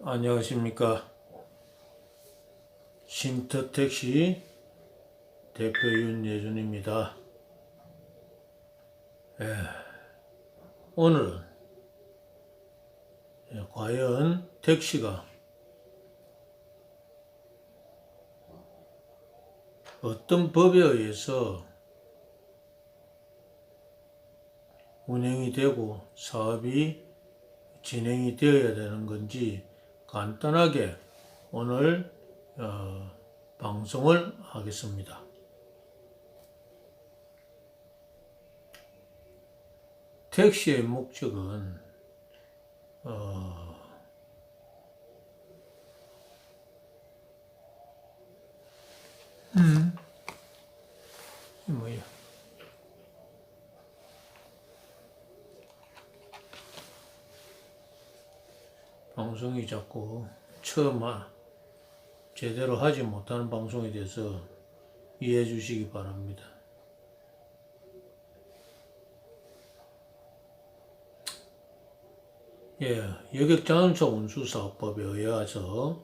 안녕하십니까. 쉼터택시 대표 윤예준입니다. 오늘은 과연 택시가 어떤 법에 의해서 운행이 되고 사업이 진행이 되어야 되는 건지 간단하게 오늘 방송을 하겠습니다. 택시의 목적은 뭐야? 방송이 자꾸 처음 제대로 하지 못하는 방송에 대해서 이해해 주시기 바랍니다. 여객자동차 운수사업법에 의해서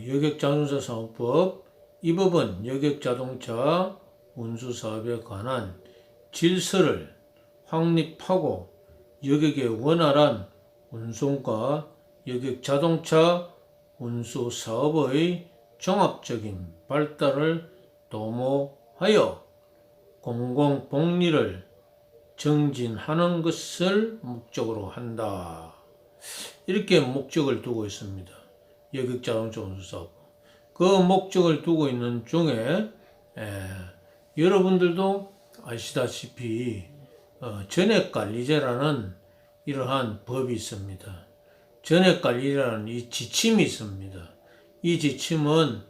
여객자동차 사업법, 이 법은 여객자동차 운수사업에 관한 질서를 확립하고 여객의 원활한 운송과 여객자동차 운수사업의 종합적인 발달을 도모하여 공공복리를 정진하는 것을 목적으로 한다. 이렇게 목적을 두고 있습니다. 여객자동차 운수사업. 그 목적을 두고 있는 중에 여러분들도 아시다시피 전액관리제라는 이러한 법이 있습니다. 전액관리라는 이 지침이 있습니다. 이 지침은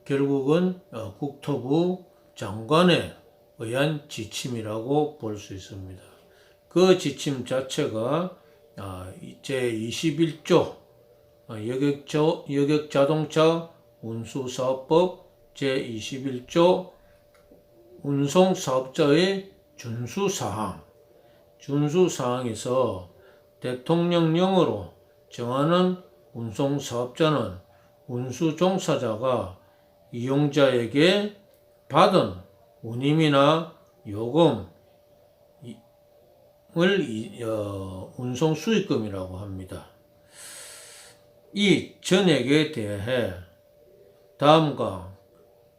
결국은 국토부 장관에 의한 지침이라고 볼 수 있습니다. 그 지침 자체가 제21조 여객자동차 운수사업법 제21조 운송사업자의 준수사항에서 대통령령으로 정하는 운송사업자는 운수종사자가 이용자에게 받은 운임이나 요금을 운송수익금이라고 합니다. 이 전액에 대해 다음과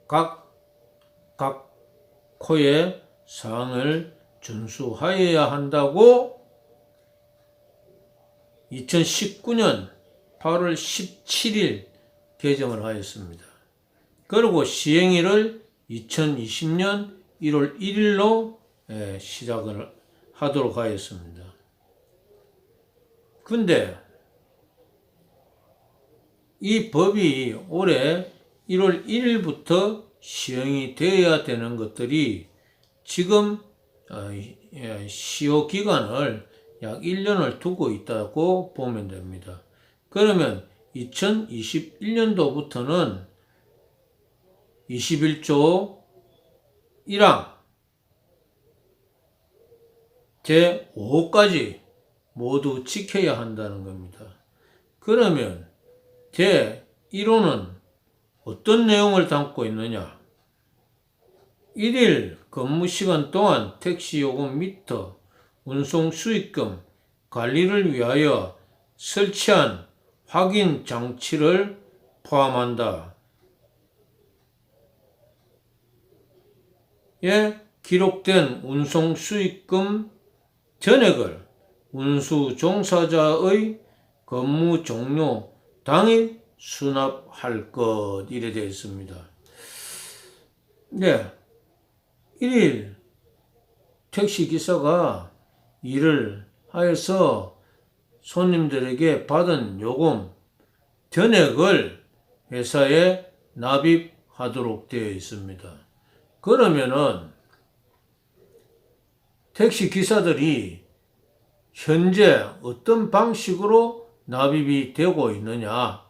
각 호의 사항을 준수하여야 한다고 2019년 8월 17일 개정을 하였습니다. 그리고 시행일을 2020년 1월 1일로 시작을 하도록 하였습니다. 근데 이 법이 올해 1월 1일부터 시행이 되어야 되는 것들이 지금 시효 기간을 약 1년을 두고 있다고 보면 됩니다. 그러면 2021년도부터는 21조 1항 제5호까지 모두 지켜야 한다는 겁니다. 그러면 제1호는 어떤 내용을 담고 있느냐? 1일 근무시간 동안 택시요금 미터, 운송수익금, 관리를 위하여 설치한 확인 장치를 포함한다. 기록된 운송수익금 전액을 운수종사자의 근무 종료 당일 수납할 것, 이래 되어 있습니다. 1일 택시기사가 일을 하여서 손님들에게 받은 요금 전액을 회사에 납입하도록 되어 있습니다. 그러면은 택시기사들이 현재 어떤 방식으로 납입이 되고 있느냐?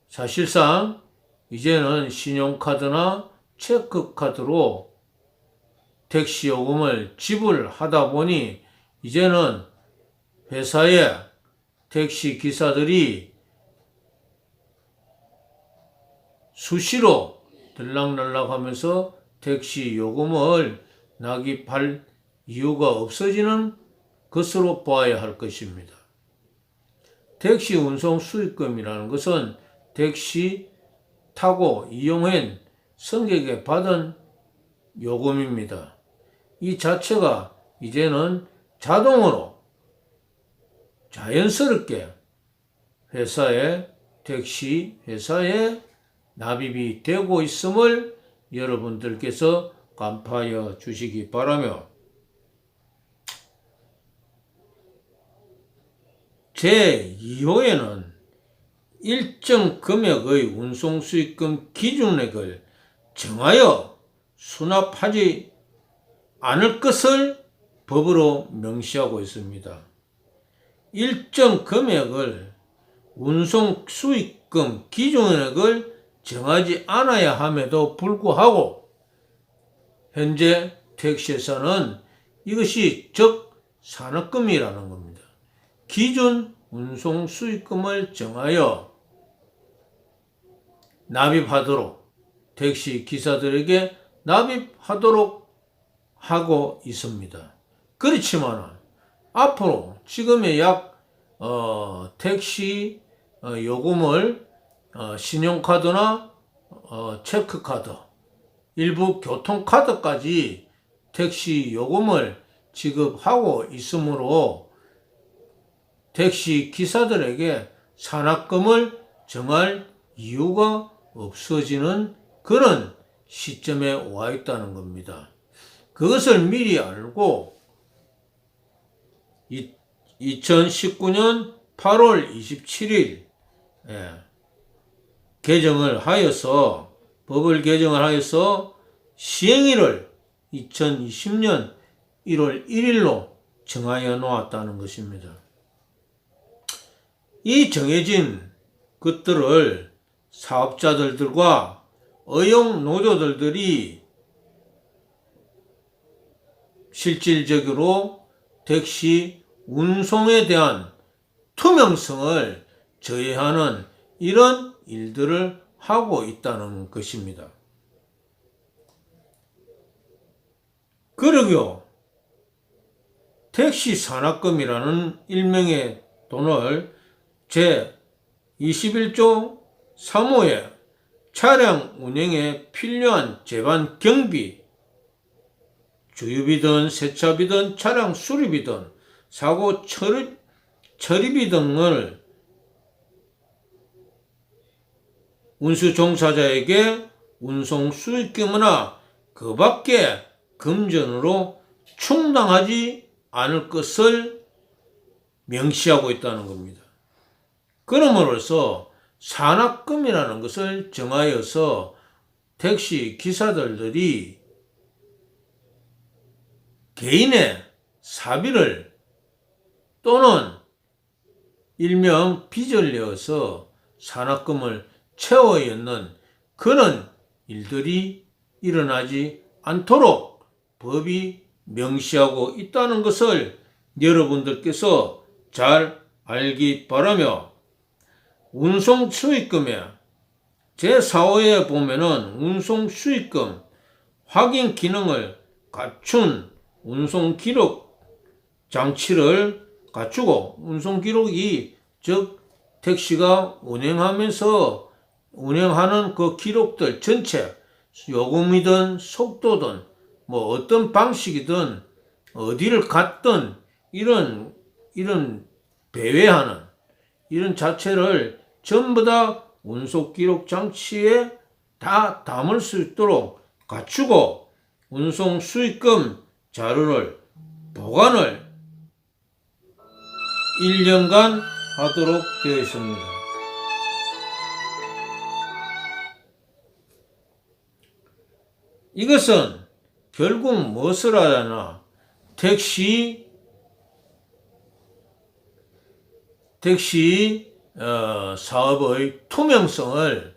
사실상 이제는 신용카드나 체크카드로 택시요금을 지불하다 보니 이제는 회사에 택시 기사들이 수시로 들락날락 하면서 택시 요금을 납입할 이유가 없어지는 것으로 보아야 할 것입니다. 택시 운송 수익금이라는 것은 택시 타고 이용한 승객에게 받은 요금입니다. 이 자체가 이제는 자동으로 자연스럽게 택시 회사에 납입이 되고 있음을 여러분들께서 간파하여 주시기 바라며, 제2호에는 일정 금액의 운송수익금 기준액을 정하여 수납하지 않을 것을 법으로 명시하고 있습니다. 일정 금액을 운송수익금 기준액을 정하지 않아야 함에도 불구하고 현재 택시에서는 이것이 적산업금이라는 겁니다. 기준 운송수익금을 정하여 납입하도록, 택시 기사들에게 납입하도록 하고 있습니다. 그렇지만 앞으로 지금의 택시 요금을 신용카드나 체크카드, 일부 교통카드까지 택시 요금을 지급하고 있으므로 택시 기사들에게 산악금을 정할 이유가 없어지는 그런 시점에 와 있다는 겁니다. 그것을 미리 알고 2019년 8월 27일 법을 개정을 하여서 시행일을 2020년 1월 1일로 정하여 놓았다는 것입니다. 이 정해진 것들을 사업자들과 어용 노조들이 실질적으로 택시 운송에 대한 투명성을 저해하는 이런 일들을 하고 있다는 것입니다. 그러고 택시 산악금이라는 일명의 돈을 제21조 3호에 차량 운행에 필요한 제반 경비, 주유비든 세차비든 차량 수리비든 사고 처리비 등을 운수 종사자에게 운송 수익금이나 그 밖에 금전으로 충당하지 않을 것을 명시하고 있다는 겁니다. 그러므로서 산악금이라는 것을 정하여서 택시 기사들이 개인의 사비를 또는 일명 빚을 내어서 산악금을 채워 였는 그런 일들이 일어나지 않도록 법이 명시하고 있다는 것을 여러분들께서 잘 알기 바라며, 운송 수익금에 제4호에 보면은 운송 수익금 확인 기능을 갖춘 운송 기록 장치를 갖추고, 운송 기록이 즉 택시가 운행하는 그 기록들 전체, 요금이든 속도든 뭐 어떤 방식이든 어디를 갔든 이런 배회하는 이런 자체를 전부 다 운송 기록 장치에 다 담을 수 있도록 갖추고 운송 수익금 자료를 보관을 1년간 하도록 되어 있습니다. 이것은 결국 무엇을 하려나, 택시 사업의 투명성을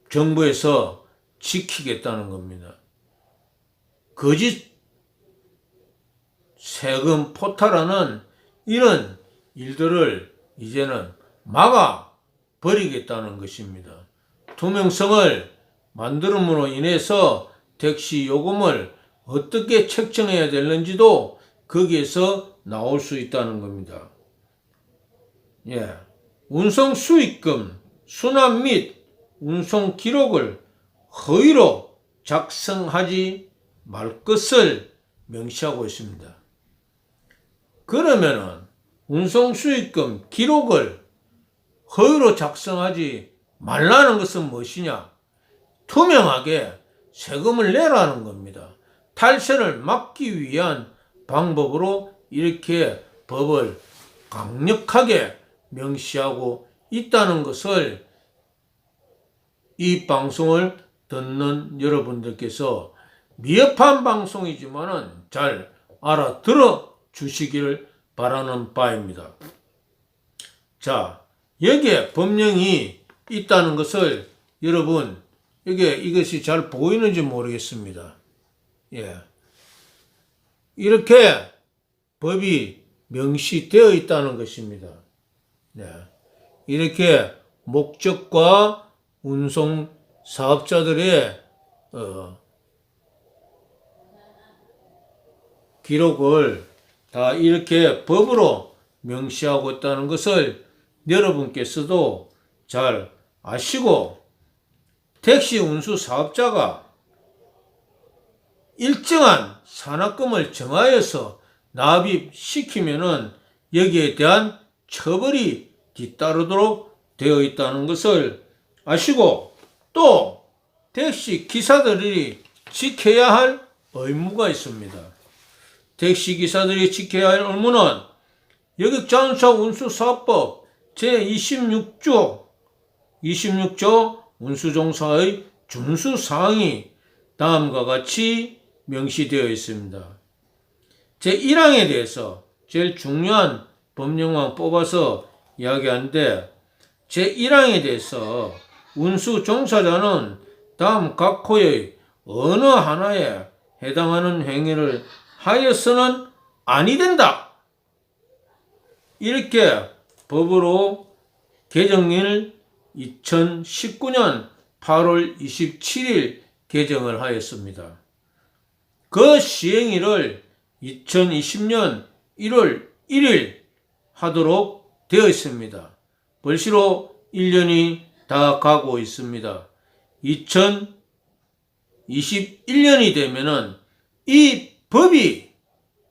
정부에서 지키겠다는 겁니다. 거짓 세금 포탈하는 이런 일들을 이제는 막아 버리겠다는 것입니다. 투명성을 만들음으로 인해서 택시 요금을 어떻게 책정해야 되는지도 거기에서 나올 수 있다는 겁니다. 운송 수익금, 수납 및 운송 기록을 허위로 작성하지 말 것을 명시하고 있습니다. 그러면은 운송 수익금 기록을 허위로 작성하지 말라는 것은 무엇이냐? 투명하게 세금을 내라는 겁니다. 탈세를 막기 위한 방법으로 이렇게 법을 강력하게 명시하고 있다는 것을 이 방송을 듣는 여러분들께서 미흡한 방송이지만은 잘 알아들어 주시기를 바라는 바입니다. 자, 여기에 법령이 있다는 것을 여러분, 이것이 잘 보이는지 모르겠습니다. 이렇게 법이 명시되어 있다는 것입니다. 이렇게 목적과 운송 사업자들의 기록을 다 이렇게 법으로 명시하고 있다는 것을 여러분께서도 잘 아시고, 택시 운수 사업자가 일정한 산악금을 정하여서 납입시키면은 여기에 대한 처벌이 뒤따르도록 되어 있다는 것을 아시고, 또 택시 기사들이 지켜야 할 의무가 있습니다. 택시 기사들이 지켜야 할 의무는 여객자동차 운수사업법 제26조 운수종사의 준수사항이 다음과 같이 명시되어 있습니다. 제1항에 대해서 제일 중요한 법령만 뽑아서 이야기하는데, 제1항에 대해서 운수종사자는 다음 각 호의 어느 하나에 해당하는 행위를 하여서는 아니 된다. 이렇게 법으로 개정일 2019년 8월 27일 개정을 하였습니다. 그 시행일을 2020년 1월 1일 하도록 되어 있습니다. 벌써 1년이 다 가고 있습니다. 2021년이 되면은 이 법이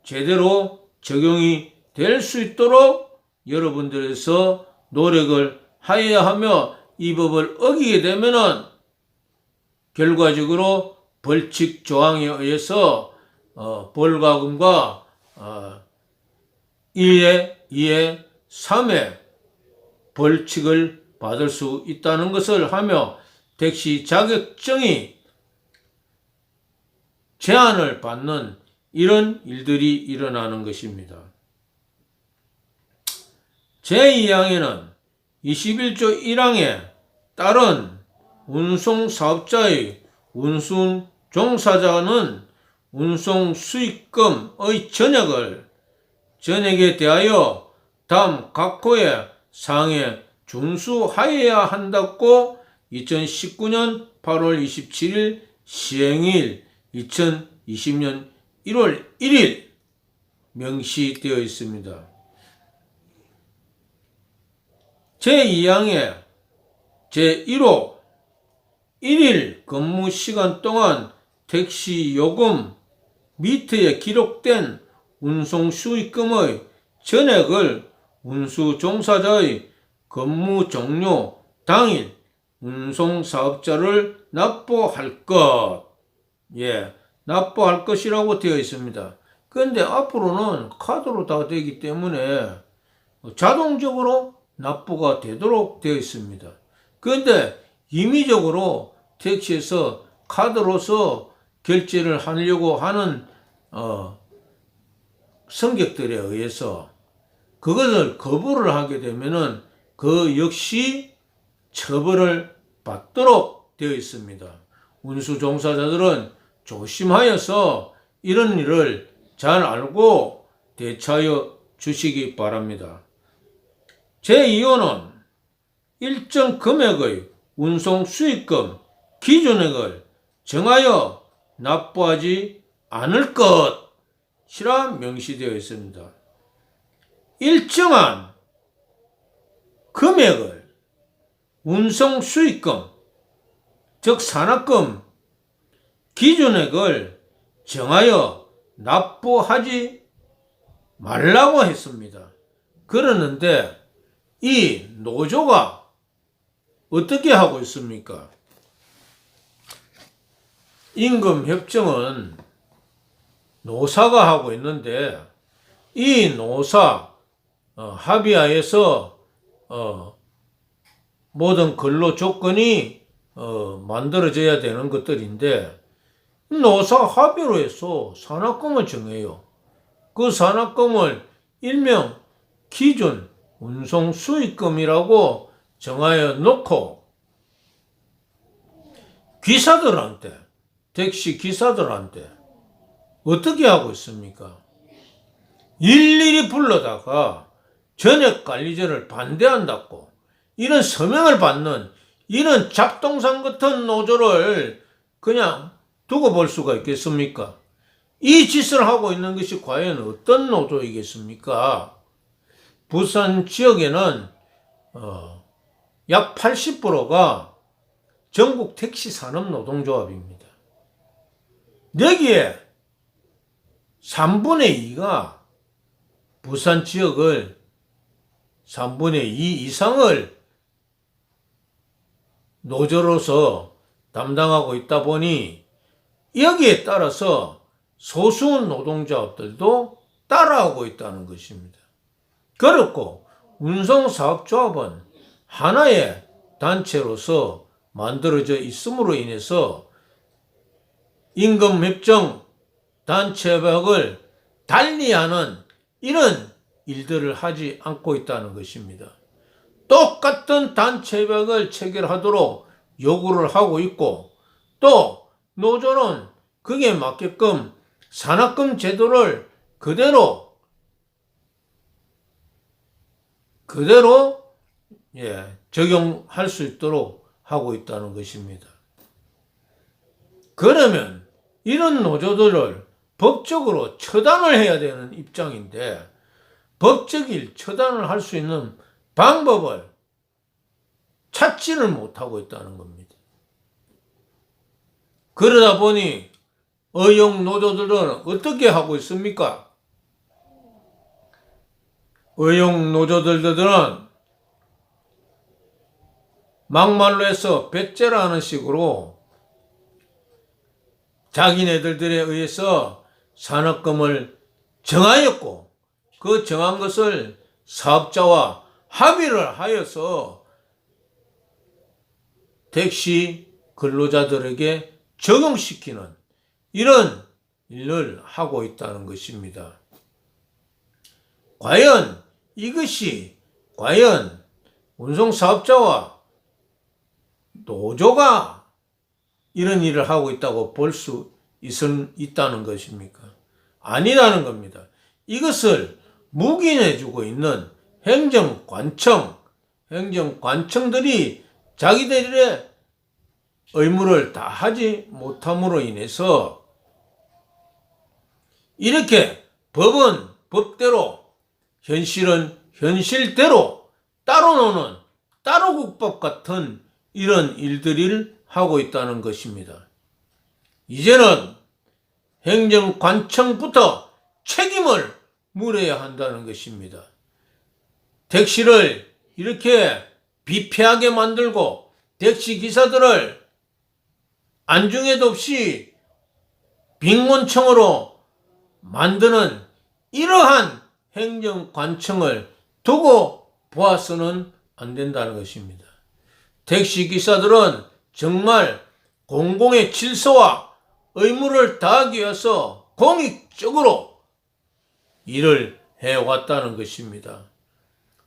제대로 적용이 될 수 있도록 여러분들에서 노력을 하여야 하며, 이 법을 어기게 되면은 결과적으로 벌칙 조항에 의해서 벌과금과 1회, 2회, 3회 벌칙을 받을 수 있다는 것을 하며, 택시 자격증이 제한을 받는 이런 일들이 일어나는 것입니다. 제2항에는 21조 1항에 따른 운송사업자의 운송 종사자는 운송 수익금의 전액에 대하여 다음 각 호의 사항에 준수하여야 한다고 2019년 8월 27일 시행일 2020년 1월 1일 명시되어 있습니다. 제2항의 제1호 1일 근무 시간 동안 택시 요금 미터에 기록된 운송 수익금의 전액을 운수 종사자의 근무 종료 당일 운송사업자를 납부할 것. 납부할 것이라고 되어 있습니다. 그런데 앞으로는 카드로 다 되기 때문에 자동적으로 납부가 되도록 되어 있습니다. 그런데 임의적으로 택시에서 카드로서 결제를 하려고 하는 승객들에 의해서 그것을 거부를 하게 되면은 그 역시 처벌을 받도록 되어 있습니다. 운수 종사자들은 조심하여서 이런 일을 잘 알고 대처하여 주시기 바랍니다. 제2호는 일정 금액의 운송 수익금 기준액을 정하여 납부하지 않을 것이라 명시되어 있습니다. 일정한 금액을 운송 수익금, 즉 산악금 기준액을 정하여 납부하지 말라고 했습니다. 그러는데 이 노조가 어떻게 하고 있습니까? 임금협정은 노사가 하고 있는데 이 노사 합의하에서 모든 근로 조건이 만들어져야 되는 것들인데 노사 합의로 해서 산악금을 정해요. 그 산악금을 일명 기준 운송 수익금이라고 정하여 놓고 기사들한테, 택시 기사들한테 어떻게 하고 있습니까? 일일이 불러다가 전액관리제를 반대한다고 이런 서명을 받는 이런 잡동산 같은 노조를 그냥 두고 볼 수가 있겠습니까? 이 짓을 하고 있는 것이 과연 어떤 노조이겠습니까? 부산 지역에는 약 80%가 전국 택시 산업 노동조합입니다. 여기에 3분의 2가 부산 지역을 3분의 2 이상을 노조로서 담당하고 있다 보니 여기에 따라서 소수 노동조합들도 따라하고 있다는 것입니다. 그렇고 운송사업조합은 하나의 단체로서 만들어져 있음으로 인해서 임금협정 단체협약을 달리하는 이런 일들을 하지 않고 있다는 것입니다. 똑같은 단체협약을 체결하도록 요구를 하고 있고 또 노조는 그게 맞게끔 산악금 제도를 그대로 적용할 수 있도록 하고 있다는 것입니다. 그러면 이런 노조들을 법적으로 처단을 해야 되는 입장인데 법적인 처단을 할 수 있는 방법을 찾지를 못하고 있다는 겁니다. 그러다 보니 의용 노조들은 어떻게 하고 있습니까? 의용 노조들은 막말로 해서 배째라는 식으로 자기네들에 의해서 산악금을 정하였고 그 정한 것을 사업자와 합의를 하여서 택시 근로자들에게 적용시키는 이런 일을 하고 있다는 것입니다. 과연 이것이 운송사업자와 노조가 이런 일을 하고 있다고 볼 수 있다는 것입니까? 아니라는 겁니다. 이것을 묵인해주고 있는 행정관청들이 자기들의 의무를 다 하지 못함으로 인해서 이렇게 법은 법대로 현실은 현실대로 따로 노는 따로국밥 같은 이런 일들을 하고 있다는 것입니다. 이제는 행정관청부터 책임을 물어야 한다는 것입니다. 택시를 이렇게 비폐하게 만들고 택시 기사들을 안중에도 없이 빈곤층으로 만드는 이러한 행정관청을 두고 보아서는 안 된다는 것입니다. 택시 기사들은 정말 공공의 질서와 의무를 다하기 위해서 공익적으로 일을 해왔다는 것입니다.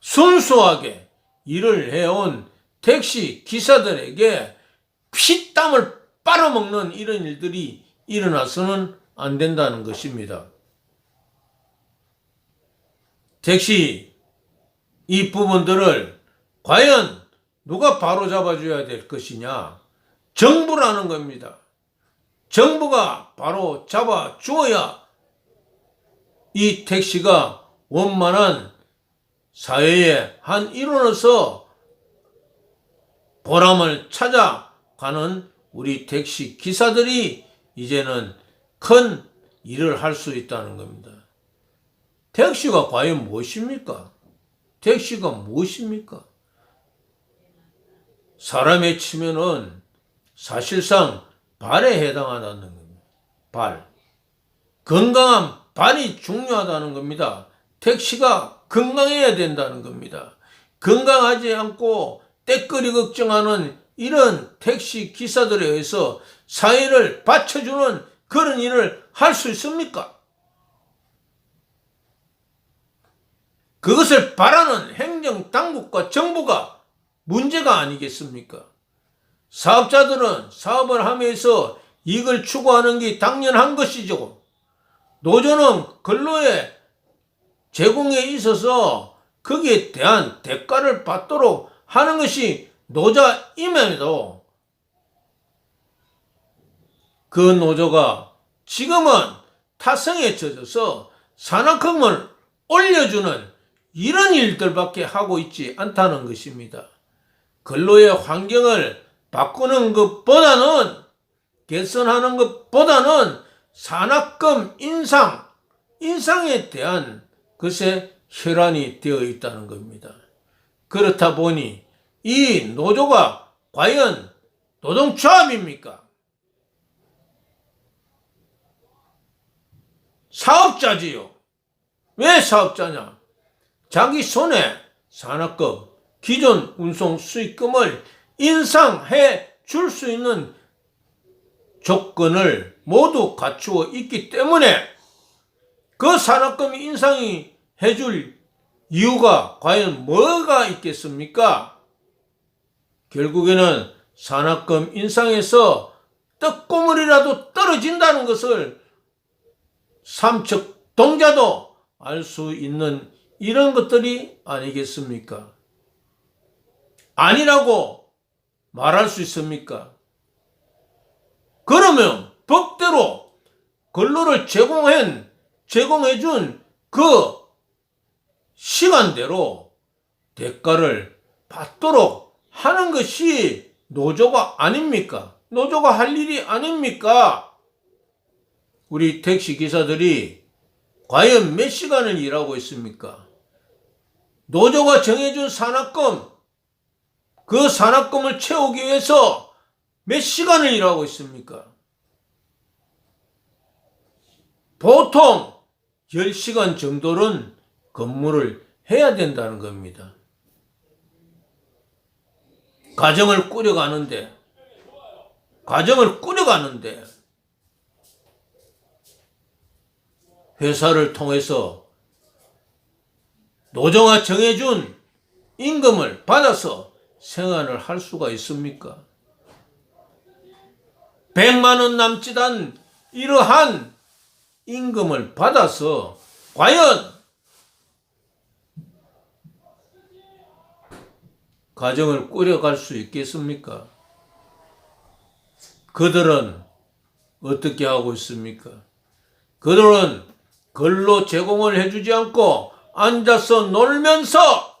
순수하게 일을 해온 택시 기사들에게 피땀을 빨아먹는 이런 일들이 일어나서는 안 된다는 것입니다. 택시 이 부분들을 과연 누가 바로잡아줘야 될 것이냐? 정부라는 겁니다. 정부가 바로 잡아주어야 이 택시가 원만한 사회의 한 일원으로서 보람을 찾아가는 우리 택시 기사들이 이제는 큰 일을 할 수 있다는 겁니다. 택시가 과연 무엇입니까? 택시가 무엇입니까? 사람의 치면은 사실상 발에 해당한다는 겁니다. 발. 건강한 발이 중요하다는 겁니다. 택시가 건강해야 된다는 겁니다. 건강하지 않고 때거리 걱정하는 이런 택시 기사들에 의해서 사회를 받쳐주는 그런 일을 할 수 있습니까? 그것을 바라는 행정당국과 정부가 문제가 아니겠습니까? 사업자들은 사업을 하면서 이익을 추구하는 게 당연한 것이죠. 노조는 근로의 제공에 있어서 거기에 대한 대가를 받도록 하는 것이 노조임에도 그 노조가 지금은 타성에 젖어서 산악금을 올려주는 이런 일들밖에 하고 있지 않다는 것입니다. 근로의 환경을 바꾸는 것보다는 개선하는 것보다는 산악금 인상에 대한 것에 혈안이 되어 있다는 겁니다. 그렇다 보니 이 노조가 과연 노동조합입니까? 사업자지요. 왜 사업자냐? 자기 손에 산악금, 기존 운송 수익금을 인상해 줄 수 있는 조건을 모두 갖추어 있기 때문에 그 산악금 인상이 해줄 이유가 과연 뭐가 있겠습니까? 결국에는 산악금 인상에서 떡고물이라도 떨어진다는 것을 삼척동자도 알 수 있는 이런 것들이 아니겠습니까? 아니라고 말할 수 있습니까? 그러면 법대로 근로를 제공해준 그 시간대로 대가를 받도록 하는 것이 노조가 아닙니까? 노조가 할 일이 아닙니까? 우리 택시기사들이 과연 몇 시간을 일하고 있습니까? 노조가 정해준 산악금, 그 산악금을 채우기 위해서 몇 시간을 일하고 있습니까? 보통 10시간 정도는 근무를 해야 된다는 겁니다. 가정을 꾸려가는데 회사를 통해서 노조가 정해준 임금을 받아서 생활을 할 수가 있습니까? 100만 원 남짓 한 이러한 임금을 받아서 과연 가정을 꾸려갈 수 있겠습니까? 그들은 어떻게 하고 있습니까? 그들은 근로 제공을 해주지 않고 앉아서 놀면서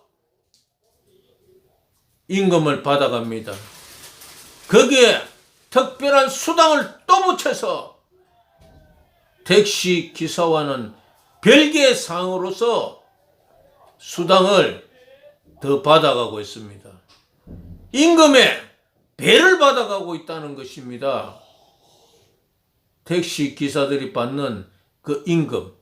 임금을 받아갑니다. 거기에 특별한 수당을 또 붙여서 택시 기사와는 별개의 사항으로서 수당을 더 받아가고 있습니다. 임금에 배를 받아가고 있다는 것입니다. 택시 기사들이 받는 그 임금,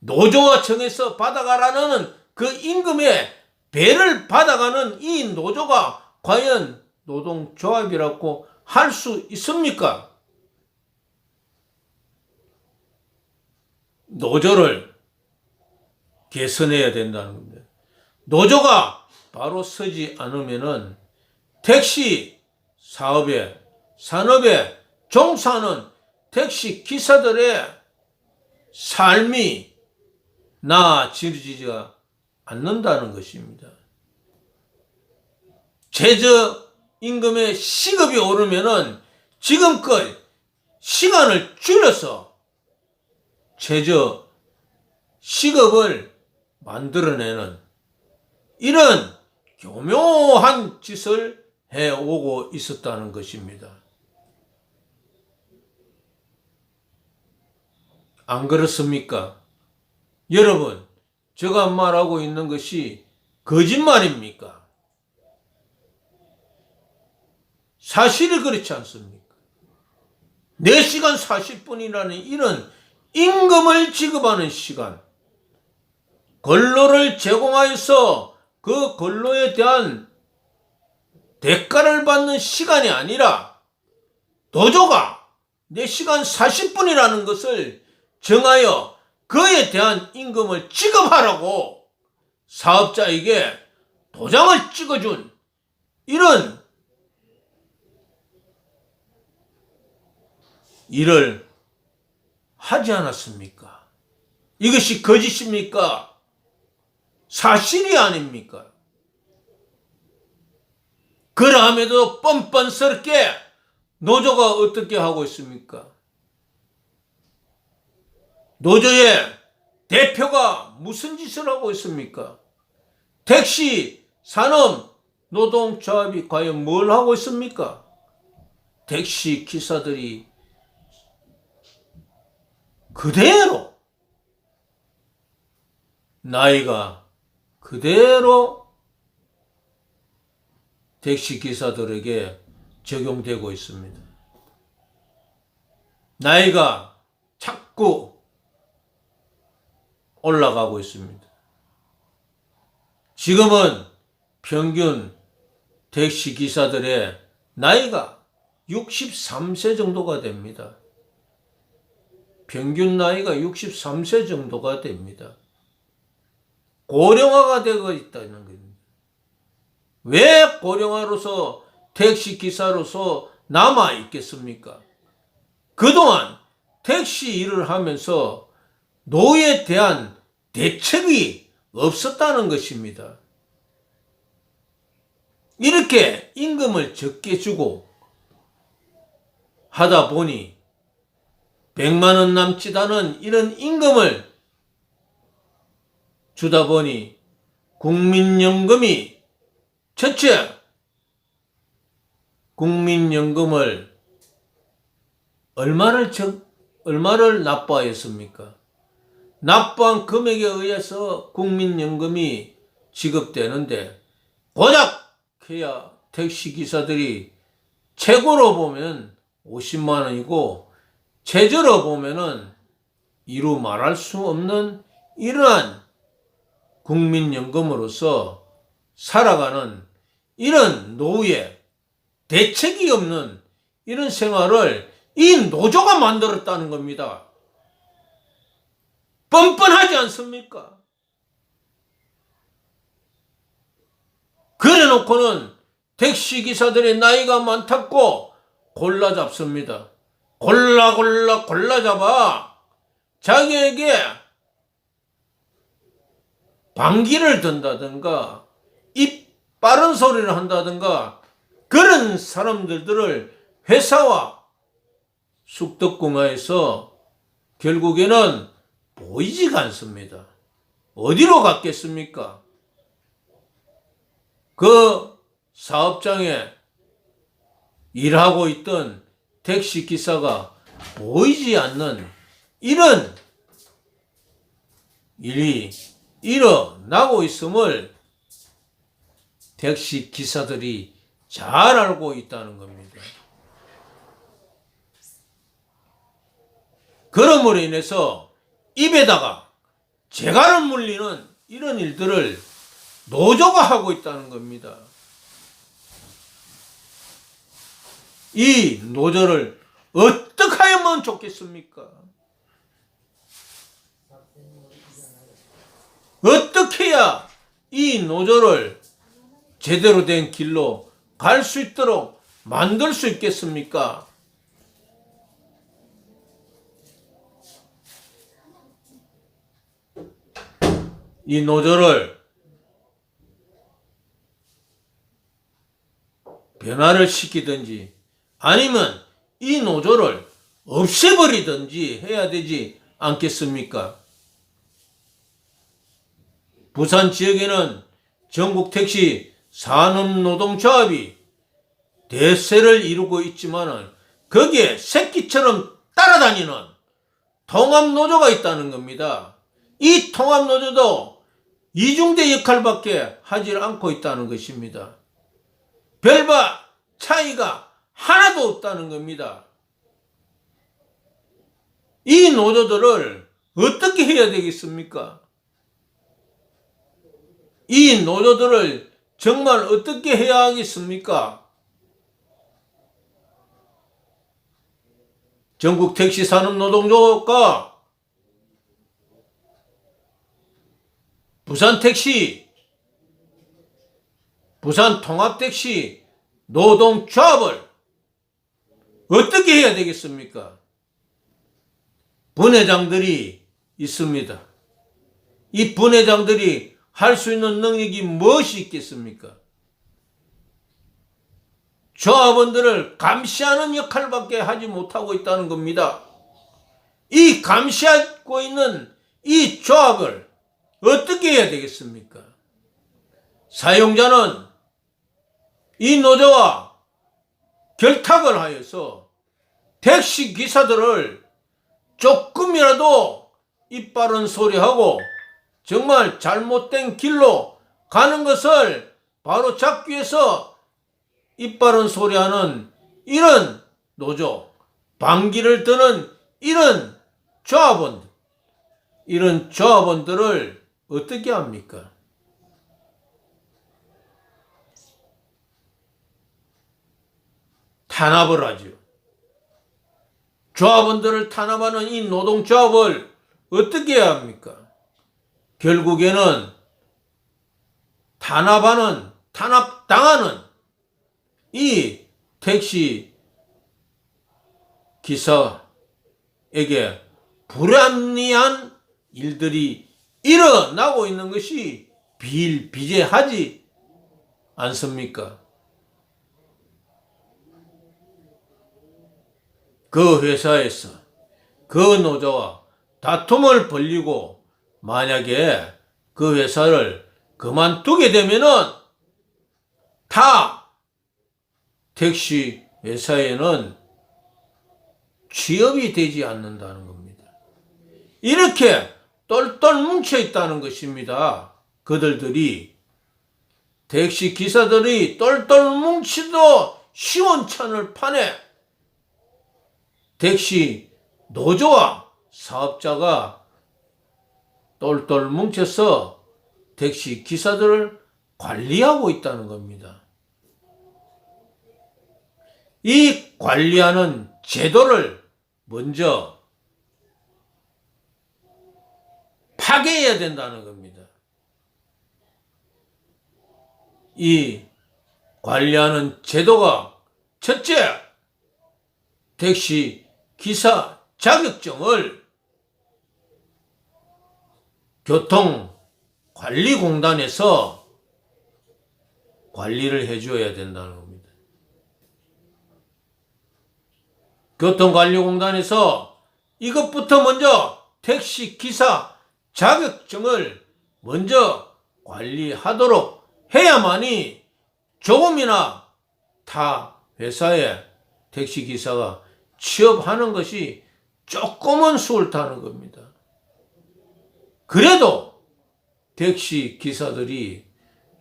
노조가 정해서 받아가라는 그 임금에 배를 받아가는 이 노조가 과연 노동조합이라고 할 수 있습니까? 노조를 개선해야 된다는 겁니다. 노조가 바로 서지 않으면은 택시 사업에 산업에 종사하는 택시 기사들의 삶이 나아지지가 않는다는 것입니다. 최저임금의 시급이 오르면은 지금껏 시간을 줄여서 최저 시급을 만들어내는 이런 교묘한 짓을 해오고 있었다는 것입니다. 안 그렇습니까? 여러분, 제가 말하고 있는 것이 거짓말입니까? 사실이 그렇지 않습니까? 4시간 40분이라는 이런 임금을 지급하는 시간, 근로를 제공하여서 그 근로에 대한 대가를 받는 시간이 아니라 노조가 4시간 40분이라는 것을 정하여 그에 대한 임금을 지급하라고 사업자에게 도장을 찍어준 이런 일을 하지 않았습니까? 이것이 거짓입니까? 사실이 아닙니까? 그러함에도 뻔뻔스럽게 노조가 어떻게 하고 있습니까? 노조의 대표가 무슨 짓을 하고 있습니까? 택시 산업 노동조합이 과연 뭘 하고 있습니까? 택시 기사들이 그대로 나이가 그대로 택시 기사들에게 적용되고 있습니다. 나이가 자꾸 올라가고 있습니다. 지금은 평균 택시 기사들의 나이가 63세 정도가 됩니다. 평균 나이가 63세 정도가 됩니다. 고령화가 되고 있다는 겁니다. 왜 고령화로서 택시 기사로서 남아 있겠습니까? 그동안 택시 일을 하면서 노예에 대한 대책이 없었다는 것입니다. 이렇게 임금을 적게 주고 하다 보니 100만 원 남짓 않은 이런 임금을 주다 보니 국민연금이 전체 국민연금을 얼마를 납부하였습니까? 납부한 금액에 의해서 국민연금이 지급되는데 고작 해야 택시기사들이 최고로 보면 50만 원이고 최저로 보면은 이루 말할 수 없는 이러한 국민연금으로서 살아가는 이런 노예, 대책이 없는 이런 생활을 이 노조가 만들었다는 겁니다. 뻔뻔하지 않습니까? 그래 놓고는 택시기사들의 나이가 많다고 골라 잡습니다. 골라 잡아 자기에게 방귀를 든다든가 입 빠른 소리를 한다든가 그런 사람들을 회사와 숙덕공화에서 결국에는 보이지가 않습니다. 어디로 갔겠습니까? 그 사업장에 일하고 있던 택시기사가 보이지 않는 이런 일이 일어나고 있음을 택시기사들이 잘 알고 있다는 겁니다. 그러므로 인해서 입에다가 재갈을 물리는 이런 일들을 노조가 하고 있다는 겁니다. 이 노조를 어떻게 하면 좋겠습니까? 어떻게 해야 이 노조를 제대로 된 길로 갈 수 있도록 만들 수 있겠습니까? 이 노조를 변화를 시키든지 아니면 이 노조를 없애버리든지 해야 되지 않겠습니까? 부산 지역에는 전국 택시 산업노동조합이 대세를 이루고 있지만 거기에 새끼처럼 따라다니는 통합노조가 있다는 겁니다. 이 통합노조도 이중대 역할밖에 하지 않고 있다는 것입니다. 별바 차이가 하나도 없다는 겁니다. 이 노조들을 어떻게 해야 되겠습니까? 이 노조들을 정말 어떻게 해야 하겠습니까? 전국 택시 산업노동조합과 부산 택시, 부산 통합택시 노동조합을 어떻게 해야 되겠습니까? 분회장들이 있습니다. 이 분회장들이 할 수 있는 능력이 무엇이 있겠습니까? 조합원들을 감시하는 역할밖에 하지 못하고 있다는 겁니다. 이 감시하고 있는 이 조합을 어떻게 해야 되겠습니까? 사용자는 이 노조와 결탁을 하여서 택시 기사들을 조금이라도 이빠른 소리하고 정말 잘못된 길로 가는 것을 바로 잡기 위해서 이빠른 소리하는 이런 노조, 방귀를 드는 이런 조합원들, 이런 조합원들을 어떻게 합니까? 탄압을 하죠. 조합원들을 탄압하는 이 노동조합을 어떻게 해야 합니까? 결국에는 탄압당하는 이 택시 기사에게 불합리한 일들이 일어나고 있는 것이 비일비재하지 않습니까? 그 회사에서 그 노조와 다툼을 벌이고 만약에 그 회사를 그만두게 되면은 다 택시 회사에는 취업이 되지 않는다는 겁니다. 이렇게 똘똘 뭉쳐 있다는 것입니다. 그들이 택시 기사들이 똘똘 뭉치도 시원찮을 판에 택시 노조와 사업자가 똘똘 뭉쳐서 택시 기사들을 관리하고 있다는 겁니다. 이 관리하는 제도를 먼저 파괴해야 된다는 겁니다. 이 관리하는 제도가 첫째, 택시 기사 자격증을 교통관리공단에서 관리를 해줘야 된다는 겁니다. 교통관리공단에서 이것부터 먼저 택시 기사 자격증을 먼저 관리하도록 해야만이 조금이나 타 회사에 택시 기사가 취업하는 것이 조금은 수월타는 겁니다. 그래도 택시 기사들이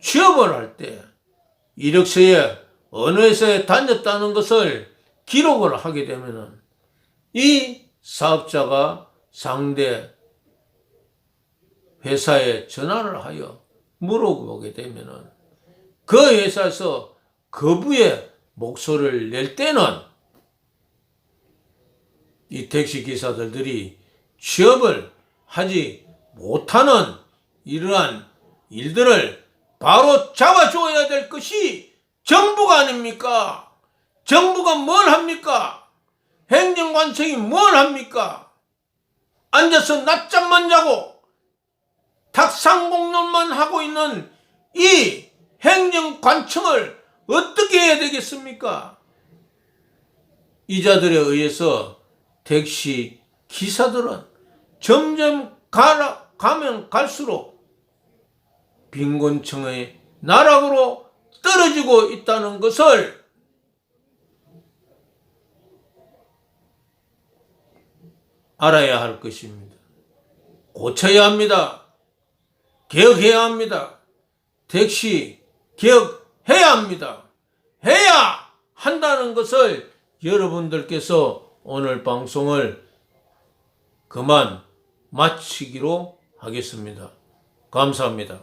취업을 할 때 이력서에 어느 회사에 다녔다는 것을 기록을 하게 되면은 이 사업자가 상대 회사에 전화를 하여 물어보게 되면은 그 회사에서 거부의 목소리를 낼 때는 이 택시 기사들이 취업을 하지 못하는 이러한 일들을 바로 잡아줘야 될 것이 정부가 아닙니까? 정부가 뭘 합니까? 행정관청이 뭘 합니까? 앉아서 낮잠만 자고 탁상공론만 하고 있는 이 행정관청을 어떻게 해야 되겠습니까? 이자들에 의해서 택시 기사들은 점점 가면 갈수록 빈곤층의 나락으로 떨어지고 있다는 것을 알아야 할 것입니다. 고쳐야 합니다. 개혁해야 합니다. 택시 개혁해야 합니다. 해야 한다는 것을 여러분들께서 오늘 방송을 그만 마치기로 하겠습니다. 감사합니다.